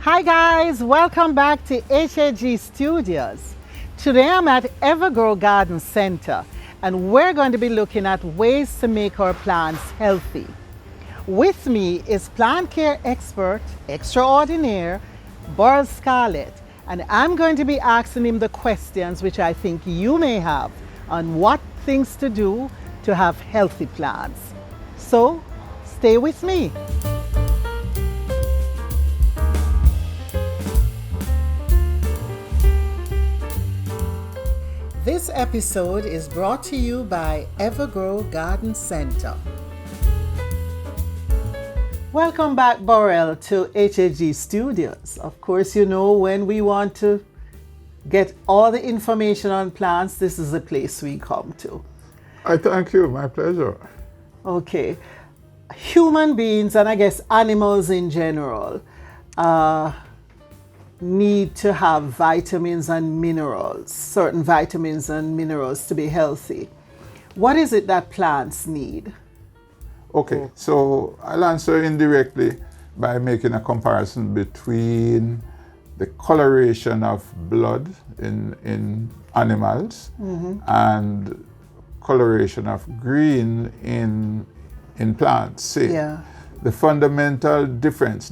Hi guys, welcome back to HAG Studios. Today I'm at Evergrow Garden Center and we're going to be looking at ways to make our plants healthy. With me is plant care expert extraordinaire Burrell Scarlett, and I'm going to be asking him the questions which I think you may have on what things to do to have healthy plants. So stay with me. This episode is brought to you by Evergrow Garden Center. Welcome back, Burrell, to HAG Studios. Of course, you know when we want to get all the information on plants, this is the place we come to. I thank you, my pleasure. Okay. Human beings, and I guess animals in general, need to have vitamins and minerals, certain vitamins and minerals to be healthy. What is it that plants need? Okay, so I'll answer indirectly by making a comparison between the coloration of blood in animals and coloration of green in plants. See, the fundamental difference,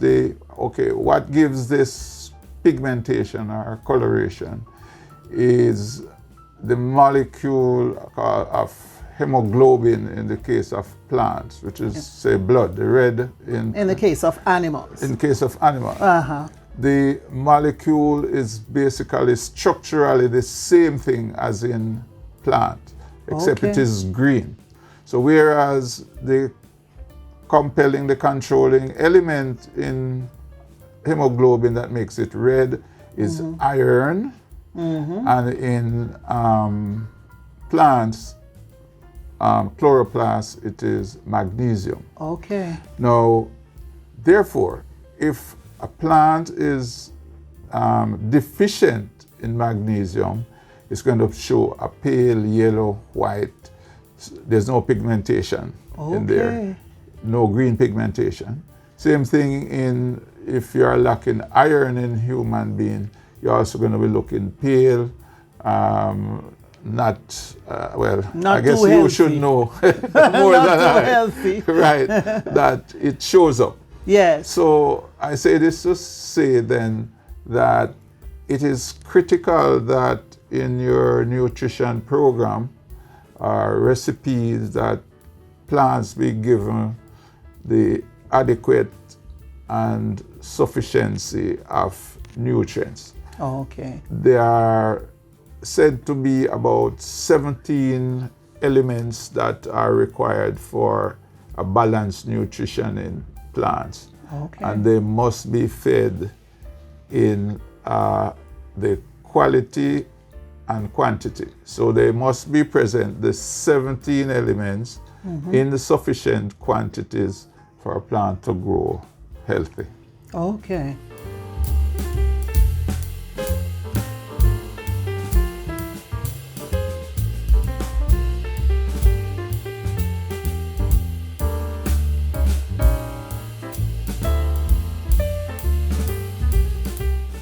what gives this pigmentation or coloration is the molecule of hemoglobin in the case of plants, which is say blood, the red in the case of animals. In case of animals. The molecule is basically structurally the same thing as in plant, except it is green. So whereas the controlling element in hemoglobin that makes it red is iron, and in plants, chloroplasts, it is magnesium. Okay. Now, therefore, if a plant is deficient in magnesium, it's going to show a pale yellow, white. There's no pigmentation in there, no green pigmentation. Same thing if you're lacking iron in human being, you're also going to be looking pale, I guess you healthy. should know more than I. Healthy. Right, that it shows up. Yes. So I say this to say then that it is critical that in your nutrition program, recipes that plants be given the adequate and sufficiency of nutrients. Okay. There are said to be about 17 elements that are required for a balanced nutrition in plants. Okay. And they must be fed in the quality and quantity. So they must be present, the 17 elements, in the sufficient quantities for a plant to grow healthy. Okay.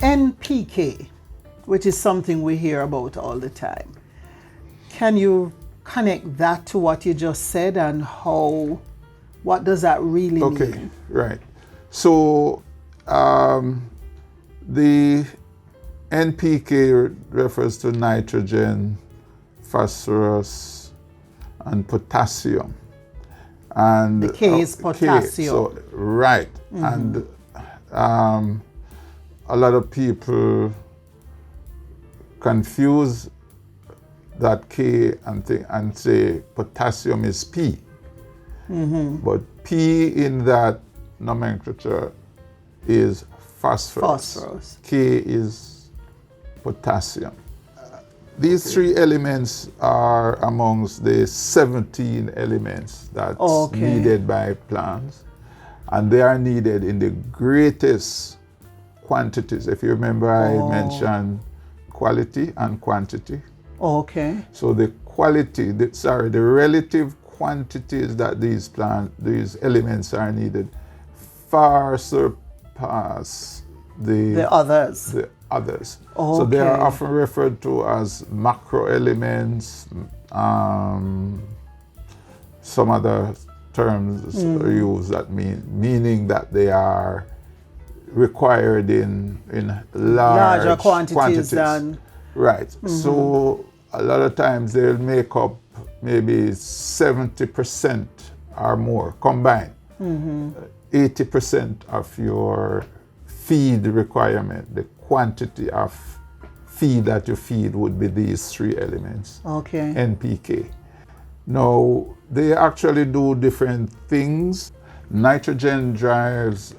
NPK, which is something we hear about all the time. Can you connect that to what you just said and what does that really mean? Okay, right. So the NPK refers to nitrogen, phosphorus, and potassium. And the K is potassium. Right. And a lot of people confuse that K and say potassium is P. But P in that nomenclature is phosphorus. K is potassium. These three elements are amongst the 17 elements that's needed by plants, and they are needed in the greatest quantities. If you remember, I mentioned quality and quantity. Okay. So the relative quantities that these elements are needed far surpass the others. The others. Okay. So they are often referred to as macro elements. Some other terms are used that meaning that they are required in larger quantities. Than Right. So a lot of times they'll make up maybe 70% or more combined. 80% of your feed requirement, the quantity of feed that you feed would be these three elements. Okay. NPK. Now, they actually do different things. Nitrogen drives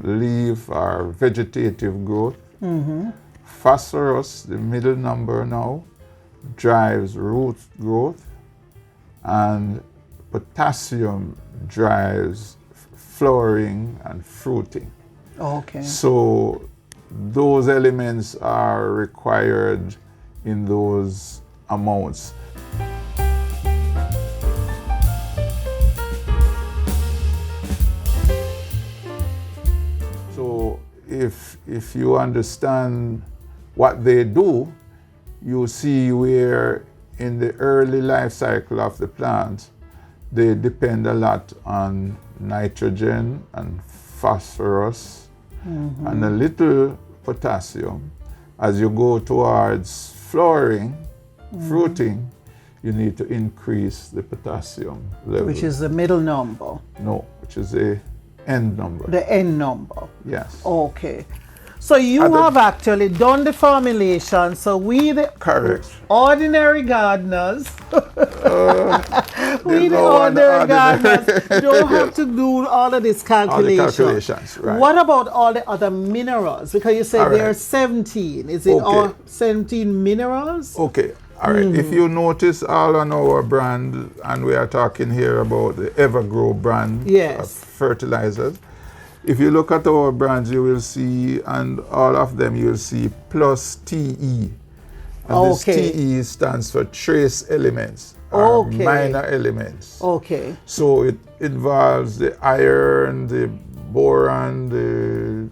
leaf or vegetative growth. Phosphorus, the middle number now, drives root growth. And potassium drives flowering and fruiting. Okay. So those elements are required in those amounts. So if you understand what they do, you see where in the early life cycle of the plant, they depend a lot on nitrogen and phosphorus and a little potassium. As you go towards flowering, fruiting, you need to increase the potassium level. Which is the middle number. No, which is the end number. The end number. Yes. Okay. So you have actually done the formulation. So we, the Correct. ordinary gardeners, we the no ordinary ordinary. gardeners don't have to do all of this calculation. All the calculations, right. What about all the other minerals? Because you said All there right. are 17. Is it all 17 minerals? Okay. All right. If you notice all on our brand, and we are talking here about the Evergrow brand Yes. of fertilizers, if you look at our brands, you will see, and all of them, you will see plus TE. And this TE stands for trace elements, or minor elements. Okay. So it involves the iron, the boron, the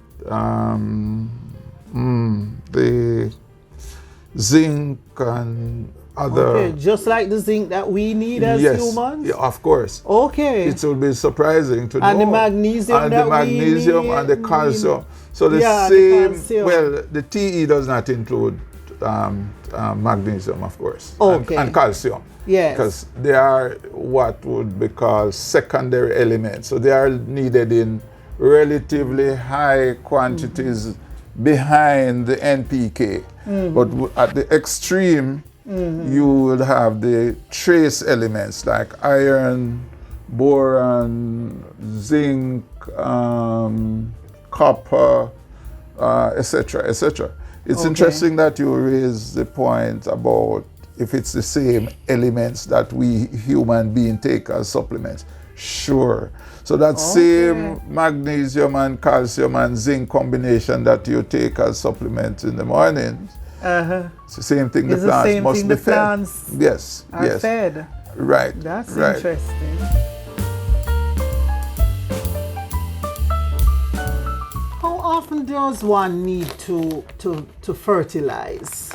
zinc, and other. Okay, just like the zinc that we need as humans? Yeah, of course. Okay. It will be surprising to know. And the magnesium and that the magnesium we need, and the calcium. So the the same, calcium. well, the TE does not include magnesium, of course, Okay. and calcium. Yes. Because they are what would be called secondary elements. So they are needed in relatively high quantities behind the NPK. But at the extreme, you will have the trace elements like iron, boron, zinc, copper, etc., etc. It's interesting that you raise the point about if it's the same elements that we human beings take as supplements. Sure. So that same magnesium and calcium and zinc combination that you take as supplements in the morning, it's the same thing It's the plants must be the fed. plants Yes. are Yes. fed. Right. That's right. interesting. How often does one need to fertilize?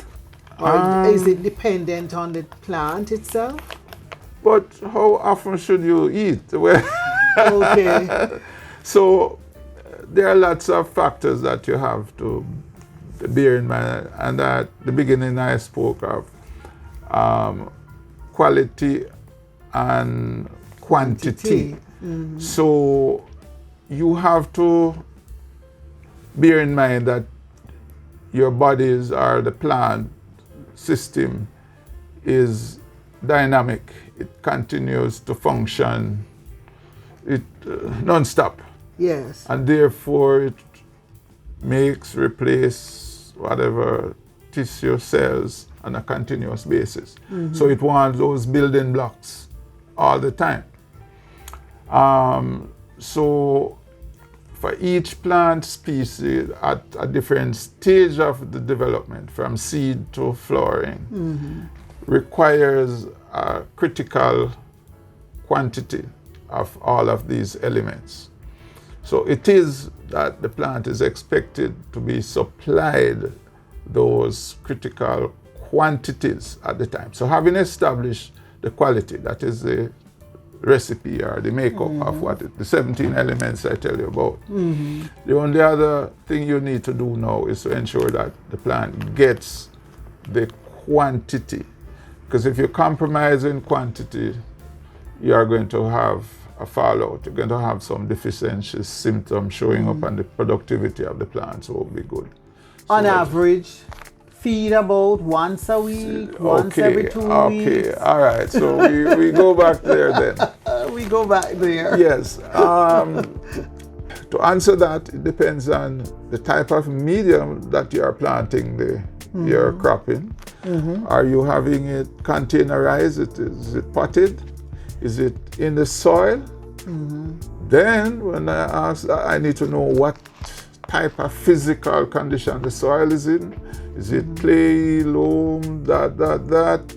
Or is it dependent on the plant itself? But how often should you eat? Well, Okay. so there are lots of factors that you have to bear in mind. And at the beginning I spoke of quality and quantity. So you have to bear in mind that your bodies or the plant system is dynamic. It continues to function non-stop. Yes. And therefore it makes, replace whatever tissue cells on a continuous basis. So it wants those building blocks all the time. So for each plant species at a different stage of the development, from seed to flowering, requires a critical quantity of all of these elements. So it is that the plant is expected to be supplied those critical quantities at the time. So having established the quality, that is the recipe or the makeup of the 17 elements I tell you about. The only other thing you need to do now is to ensure that the plant gets the quantity. Because if you compromise in quantity, you are going to have a fallout. You're going to have some deficiency symptoms showing up, and the productivity of the plants won't be good. So on average, feed about once a week, once every 2 weeks. Okay, all right. So we go back there then. We go back there. Yes. To answer that, it depends on the type of medium that you are planting your crop in. Are you having it containerized? Is it potted? Is it in the soil? Then when I ask, I need to know what type of physical condition the soil is in. Is it clay, loam, that?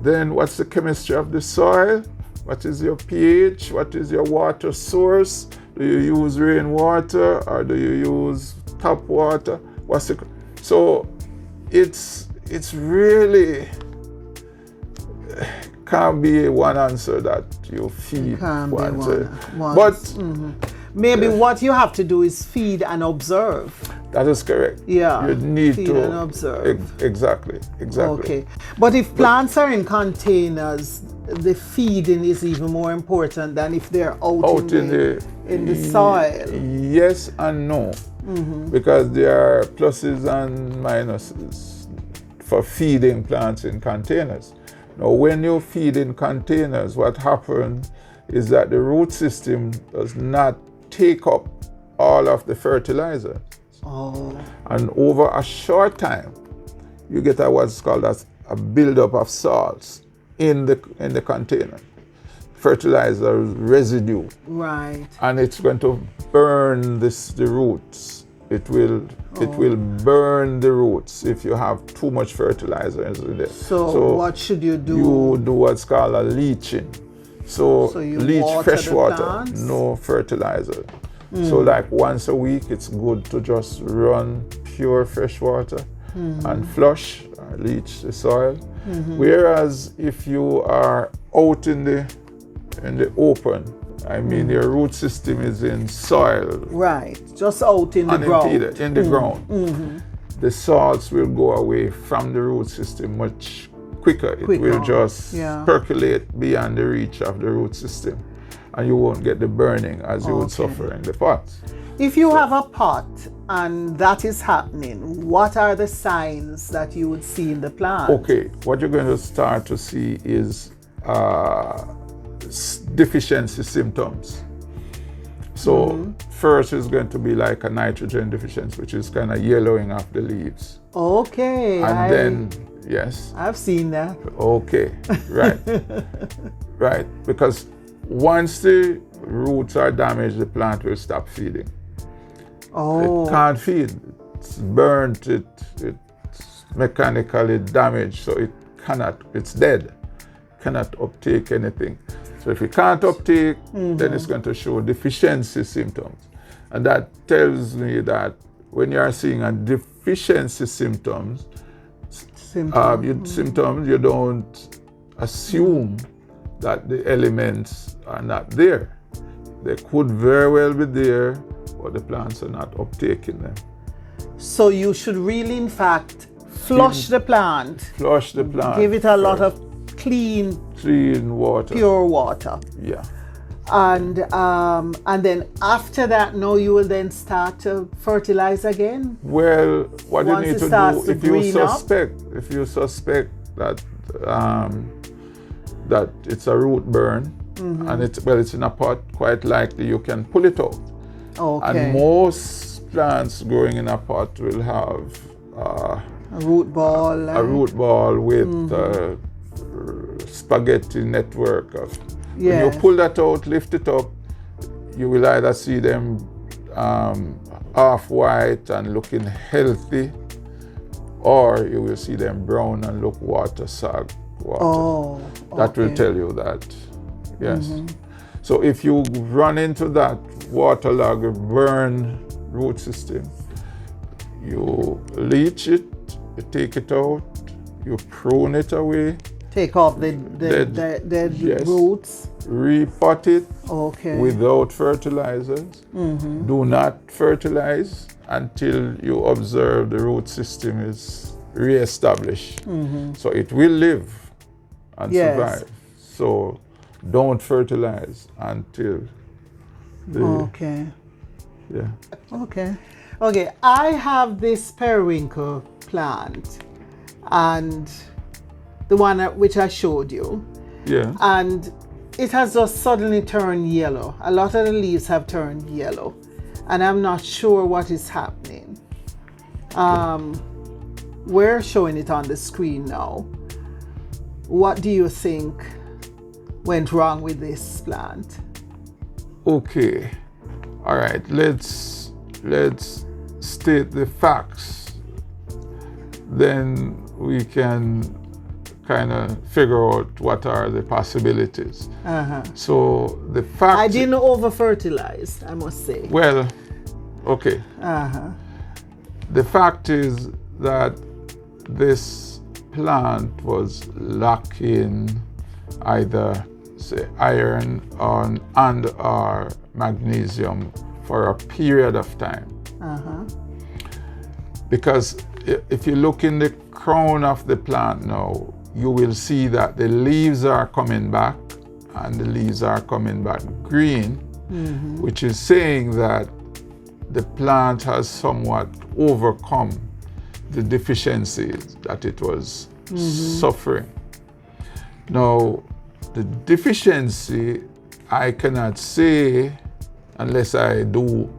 Then what's the chemistry of the soil? What is your pH? What is your water source? Do you use rainwater or do you use tap water? So it's really can't be one answer that you feed one. But maybe what you have to do is feed and observe. That is correct. Yeah. You need feed to and observe. Exactly. Okay. But if plants are in containers, the feeding is even more important than if they're out in the soil. Yes and no. Because there are pluses and minuses for feeding plants in containers. Now, when you feed in containers, what happens is that the root system does not take up all of the fertilizer. And over a short time, you get what's called a buildup of salts in the container. Fertilizer residue. Right. And it's going to burn the roots. It will burn the roots if you have too much fertilizer in there. So what should you do? You do what's called a leaching. So you leach fresh water, plants? no fertilizer. So like once a week, it's good to just run pure fresh water and flush or leach the soil. Whereas if you are out in the open, I mean, your root system is in soil. Right, just out in the ground. Unimpeded, in the ground. The salts will go away from the root system much quicker. It will just percolate beyond the reach of the root system. And you won't get the burning as you would suffer in the pots. If you have a pot and that is happening, what are the signs that you would see in the plant? Okay, what you're going to start to see is deficiency symptoms. So first is going to be like a nitrogen deficiency, which is kind of yellowing off the leaves. Okay. And then, yes. I've seen that. Okay, right. Right, because once the roots are damaged, the plant will stop feeding. It can't feed. It's burnt, it's mechanically damaged, so it's dead. Cannot uptake anything. So if it can't uptake, then it's going to show deficiency symptoms. And that tells me that when you are seeing a deficiency symptoms, you don't assume that the elements are not there. They could very well be there, but the plants are not uptaking them. So you should really, in fact, flush the plant. Flush the plant. Give it a lot of clean water. Pure water. Yeah. And then after that, now you will then start to fertilize again? Well, what you need to do, if you suspect that that it's a root burn, and it's in a pot, quite likely you can pull it out. Okay. And most plants growing in a pot will have a root ball. A root ball with spaghetti network of. When you pull that out, lift it up, you will either see them half white and looking healthy, or you will see them brown and look water. That will tell you that, yes. So if you run into that waterlogged, burn root system, you leach it, you take it out, you prune it away. Take off the dead yes, roots. Repot it Okay. without fertilizers. Do not fertilize until you observe the root system is re-established. So it will live and survive. So don't fertilize until Okay. Yeah. Okay. Okay. I have this periwinkle plant and the one which I showed you. Yeah. And it has just suddenly turned yellow. A lot of the leaves have turned yellow. And I'm not sure what is happening. We're showing it on the screen now. What do you think went wrong with this plant? Okay. All right. Let's state the facts. Then we can kind of figure out what are the possibilities. So the fact... I didn't over-fertilize, I must say. Well, okay. The fact is that this plant was lacking either, say, iron and or magnesium for a period of time. Because if you look in the crown of the plant now, you will see that the leaves are coming back and the leaves are coming back green, which is saying that the plant has somewhat overcome the deficiencies that it was suffering. Now, the deficiency, I cannot say unless I do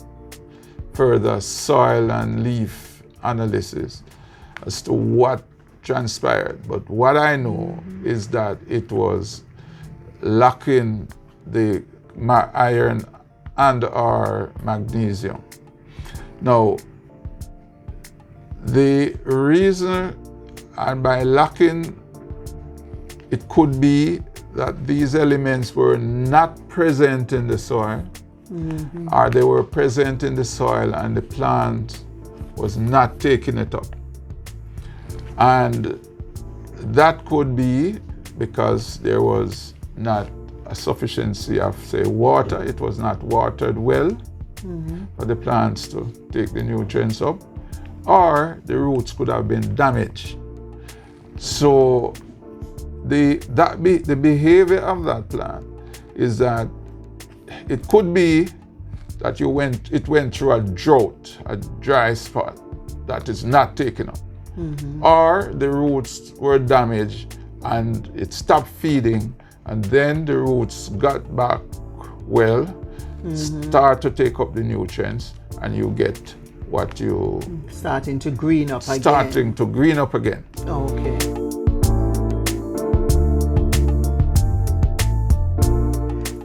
further soil and leaf analysis as to what transpired. But what I know is that it was lacking the iron and or magnesium. Now, the reason, and by lacking, it could be that these elements were not present in the soil, or they were present in the soil and the plant was not taking it up. And that could be because there was not a sufficiency of, say, water. It was not watered well for the plants to take the nutrients up, or the roots could have been damaged. So the behavior of that plant is that it could be that it went through a drought, a dry spot that is not taken up. Or the roots were damaged and it stopped feeding, and then the roots got back well, start to take up the nutrients, and you get what you... Starting to green up again. Starting to green up again. Okay.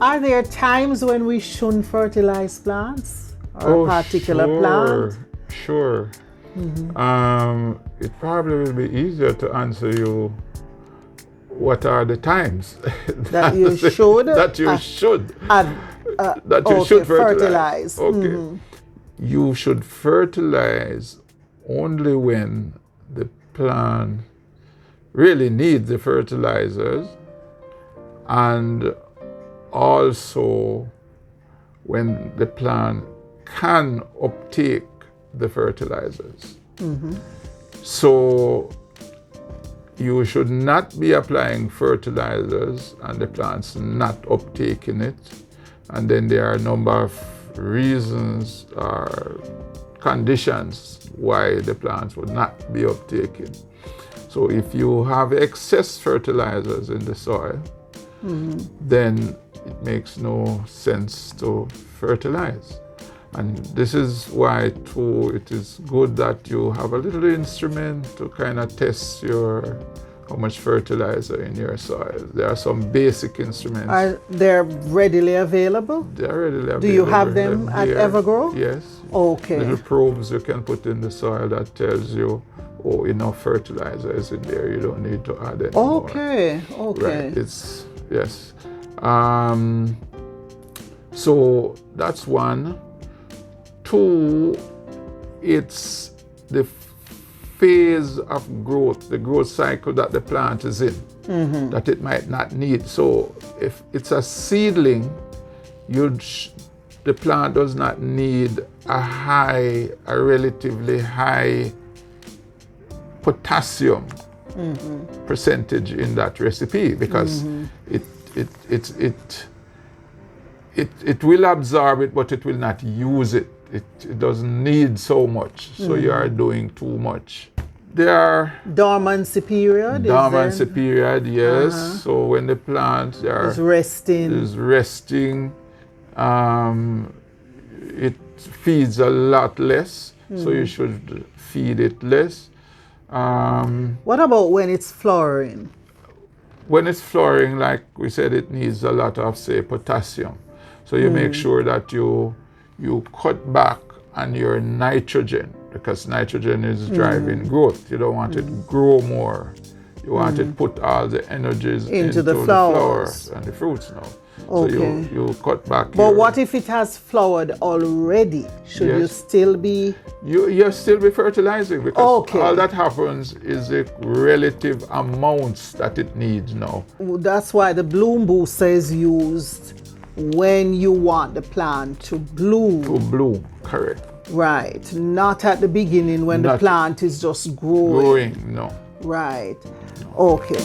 Are there times when we shouldn't fertilize plants or a particular plant? Sure. It probably will be easier to answer you what are the times that you should fertilize. Okay. You should fertilize only when the plant really needs the fertilizers, and also when the plant can uptake the fertilizers. So you should not be applying fertilizers and the plant's not uptaking it. And then there are a number of reasons or conditions why the plants would not be uptaken. So if you have excess fertilizers in the soil, then it makes no sense to fertilize. And this is why too it is good that you have a little instrument to kind of test how much fertilizer in your soil. There are some basic instruments. Are they readily available? They're readily available. Do you have them at Evergrow? Yes. Okay. Little probes you can put in the soil that tells you, oh, enough fertilizer is in there. You don't need to add any more. Okay. Right. Yes. So that's one. Two, it's the phase of growth, the growth cycle that the plant is in, that it might not need. So if it's a seedling, the plant does not need a relatively high potassium percentage in that recipe, because it will absorb it, but it will not use it. It doesn't need so much, so you are doing too much. There are dormancy period. Dormancy period, yes. So when the plant is resting, it feeds a lot less, so you should feed it less. What about when it's flowering? When it's flowering, like we said, it needs a lot of, say, potassium. So you make sure that you cut back on your nitrogen, because nitrogen is driving growth. You don't want it to grow more. You want it to put all the energies into the flowers and the fruits now. Okay. So you cut back. But what if it has flowered already? Should you still be? You'll still be fertilizing, because all that happens is the relative amounts that it needs now. That's why the bloom booster is used when you want the plant to bloom. To bloom, correct. Right, not at the beginning when the plant is just growing. Growing, no. Right, okay.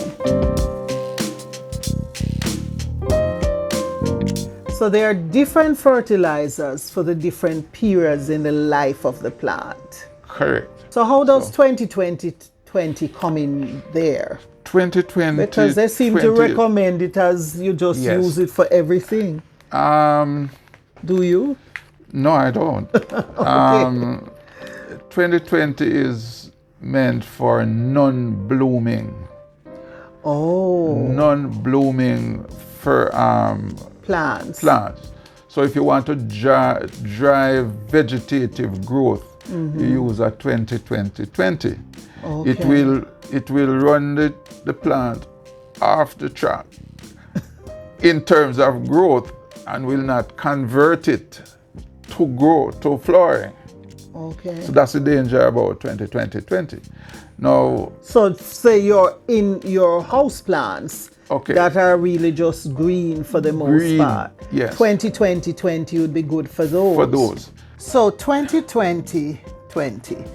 So there are different fertilizers for the different periods in the life of the plant. Correct. So how does 2020 come in there? 2020. Because they seem to recommend it as you just use it for everything. Do you? No, I don't. 2020 is meant for non-blooming. Oh. Non-blooming for plants. So if you want to drive vegetative growth, you use a 20-20-20. Okay. It will run the plant off the track in terms of growth, and will not convert it to flowering. Okay. So that's the danger about 20-20-20. Now, so say you're in your house plants that are really just green for the most part. Yes. 20-20-20 would be good for those. For those. So 20-20-20.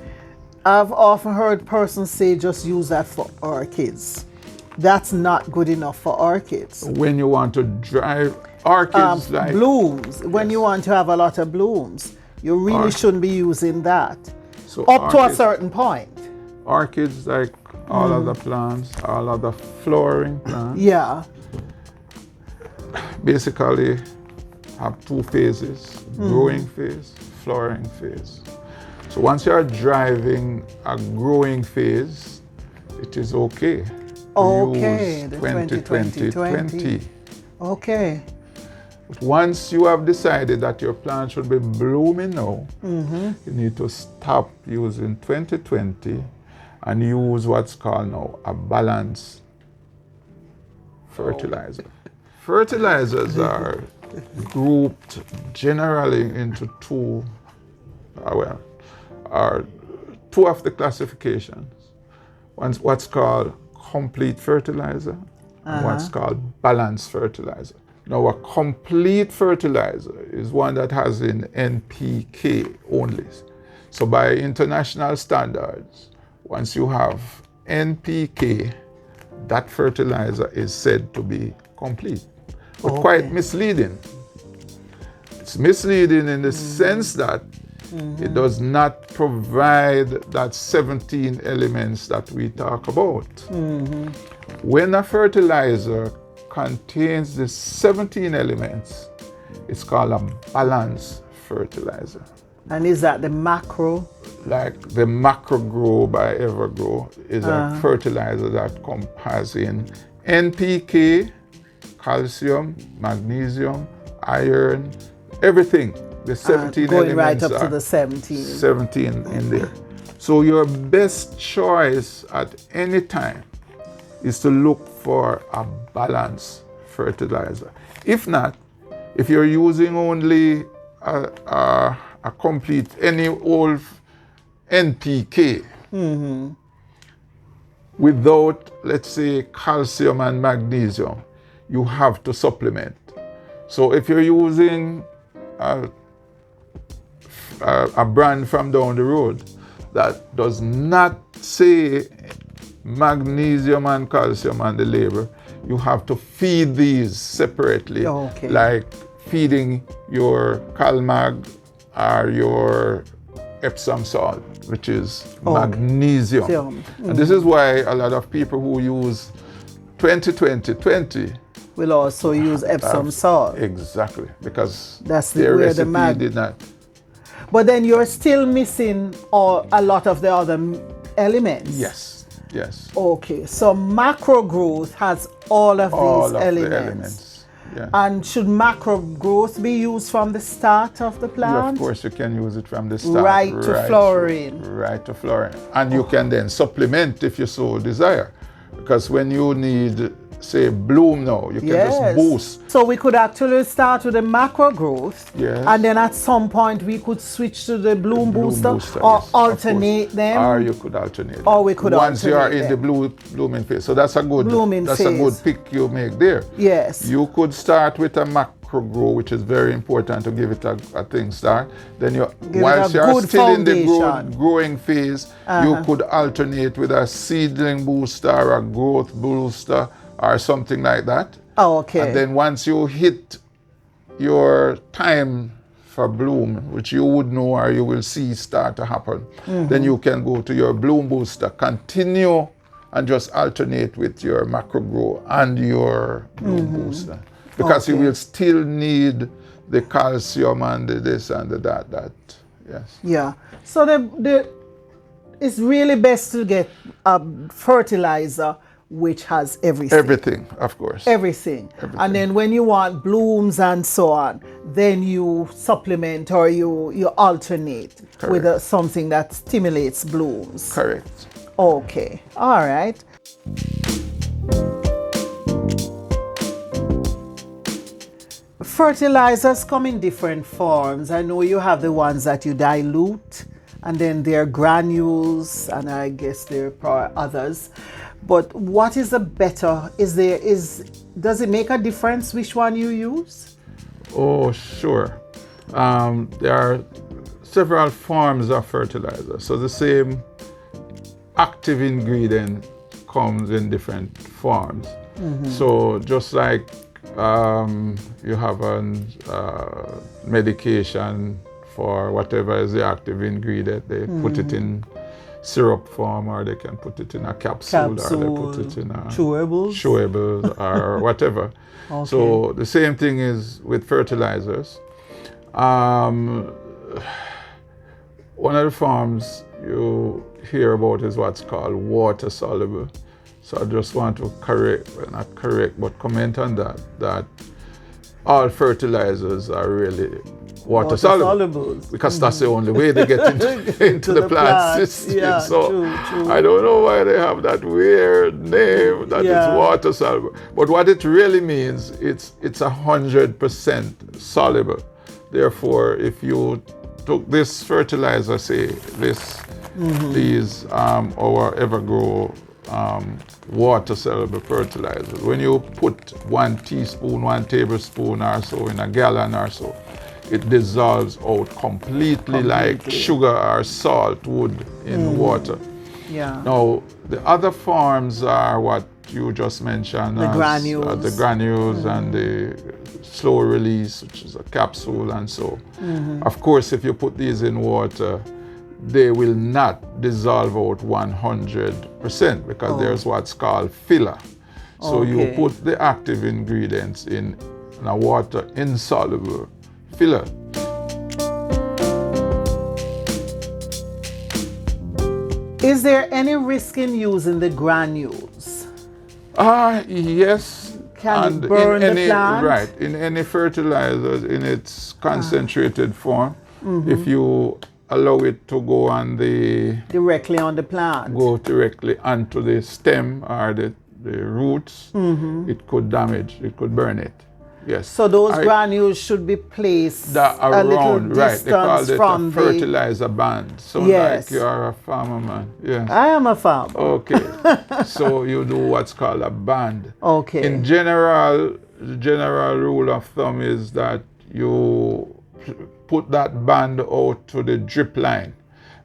I've often heard persons say just use that for orchids. That's not good enough for orchids. When you want to drive orchids like blooms, when you want to have a lot of blooms, you really shouldn't be using that. So up to a certain point. Orchids, like all other plants, all other flowering plants, basically have two phases: growing phase, flowering phase. So once you are driving a growing phase, it is okay. Okay, the 20-20-20. Okay. But once you have decided that your plant should be blooming now, you need to stop using 20-20 and use what's called now a balanced fertilizer. Fertilizers are grouped generally into two of the classifications. One's what's called complete fertilizer and what's called balanced fertilizer. Now, a complete fertilizer is one that has an NPK only. So by international standards, once you have NPK, that fertilizer is said to be complete, but quite misleading. It's misleading in the sense that it does not provide that 17 elements that we talk about. When a fertilizer contains the 17 elements, it's called a balanced fertilizer. And is that the macro? Like the Macro Grow by Evergrow is a fertilizer that has in NPK, calcium, magnesium, iron, everything. The 17 going elements right up to the 17. 17 in there. So your best choice at any time is to look for a balanced fertilizer. If not, If you're using only a complete, any old NPK, without, let's say, calcium and magnesium, you have to supplement. So if you're using a brand from down the road that does not say magnesium and calcium on the label, you have to feed these separately, like feeding your CalMag or your Epsom salt, which is magnesium. And this is why a lot of people who use 20-20-20 will also use Epsom salt. Exactly, because that's their recipe did not. But then you're still missing a lot of the other elements. Yes, yes. Okay, so macro growth has all of these elements. The elements. Yeah. And should macro growth be used from the start of the plant? Yeah, of course, you can use it from the start. Right to flowering. Right to flowering. And you can then supplement if you so desire. Because when you need, say, bloom now, you can just boost. So we could actually start with the macro growth. Yes. And then at some point we could switch to the bloom booster or alternate them. Or you could alternate. Or we could once you are in them. the blooming phase. So that's a good a good pick you make there. Yes. You could start with a macro grow, which is very important to give it a thing start. Then you, whilst you're still in the growing phase, you could alternate with a seedling booster or a growth booster or something like that. Oh, okay. And then once you hit your time for bloom, which you would know or you will see start to happen, then you can go to your bloom booster, continue and just alternate with your macro grow and your bloom booster. Because you will still need the calcium and the this and the that, yes. Yeah. So it's really best to get a fertilizer which has everything. Everything, of course. Everything. And then when you want blooms and so on, then you supplement or you alternate with something that stimulates blooms. Correct. Okay. All right. Fertilizers come in different forms. I know you have the ones that you dilute, and then there are granules, and I guess there are others. But what is the better? Does it make a difference which one you use? Oh, sure. There are several forms of fertilizer. So the same active ingredient comes in different forms. So just like you have a medication for whatever is the active ingredient, they put it in syrup form, or they can put it in a capsule, or they put it in a chewables or whatever. So the same thing is with fertilizers. One of the forms you hear about is what's called water soluble. So I just want to comment on that all fertilizers are really water soluble, because that's the only way they get into the plant system. Yeah, so true. I don't know why they have that weird name that is water soluble. But what it really means, it's 100% soluble. Therefore, if you took this fertilizer, say these our Evergrow water soluble fertilizers, when you put 1 teaspoon, 1 tablespoon or so in a gallon or so, it dissolves out completely like sugar or salt would in water. Yeah. Now, the other forms are what you just mentioned, the granules, and the slow release, which is a capsule and so. Of course, if you put these in water, they will not dissolve out 100% because there's what's called filler. So you put the active ingredients in a water insoluble filler. Is there any risk in using the granules? Yes. Can it burn the plant? Right. In any fertilizers in its concentrated form, if you allow it to go on directly on the plant, go directly onto the stem or the roots, it could damage, it could burn it. Yes. So those granules should be placed a little around, right? They call distance it from a the fertilizer band. So Yes. like you're a farmer, man. Yes. I am a farmer. Okay. So you do what's called a band. Okay. In general, the general rule of thumb is that you put that band out to the drip line.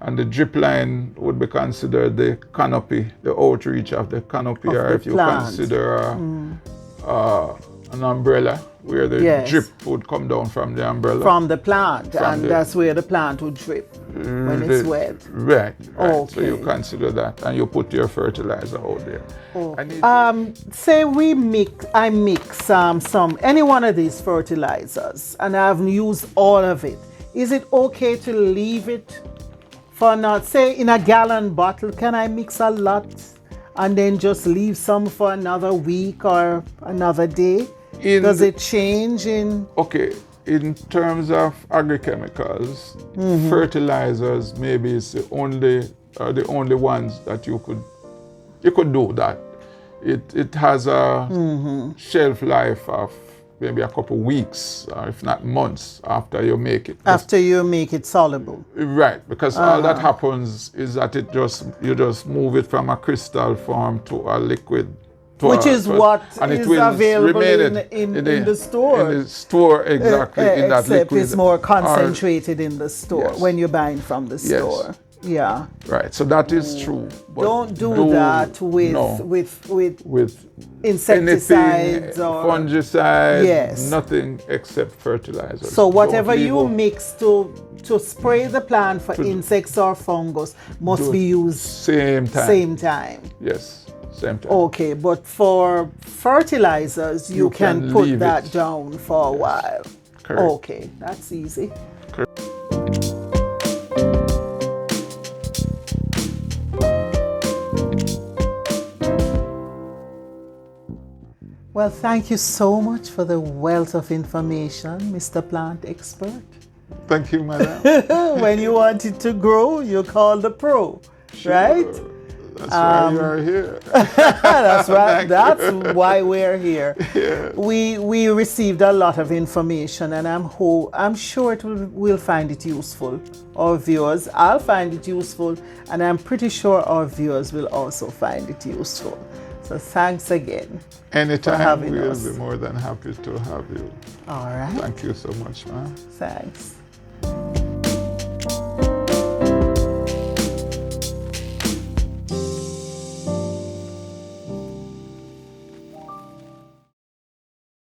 And the drip line would be considered the canopy, the outreach of the canopy, or if you consider an umbrella, where the Yes. drip would come down from the umbrella. From the plant, and the- that's where the plant would drip when it's wet. Right. So you Okay. consider that, and you put your fertilizer out there. I need Say I mix some any one of these fertilizers, and I've used all of it. Is it okay to leave it for not, say in a gallon bottle? Can I mix a lot and then just leave some for another week or another day? Does it change in? Okay, in terms of agrochemicals, fertilizers maybe is the only ones that you could do that. It has a shelf life of maybe a couple weeks, or if not months, after you make it. After you make it soluble. Right, because all that happens is that you just move it from a crystal form to a liquid. Which is what is available in the store. In the store, exactly, in that Except liquid. it's more concentrated in the store Yes. when you're buying from the store. Yeah. Right, so that is true. But Don't do that with insecticides anything, or fungicides, Yes. nothing except fertilizers. So whatever Don't leave you out- mix to spray the plant for insects or fungus must do be it used same time. same time. Yes, same time. Okay, but for fertilizers, you can can put leave that it. down for a while. Correct. Okay, that's easy. Well, thank you so much for the wealth of information, Mr. Plant Expert. Thank you, madam. When you want it to grow, you call the pro, right? That's why you are here. That's right. Thank That's why we're here. Yeah. We received a lot of information, and I'm sure we'll find it useful. Our viewers, I'll find it useful, and I'm pretty sure our viewers will also find it useful. So thanks again. Anytime, having we'll us. be more than happy to have you. All right. Thank you so much, ma'am. Thanks.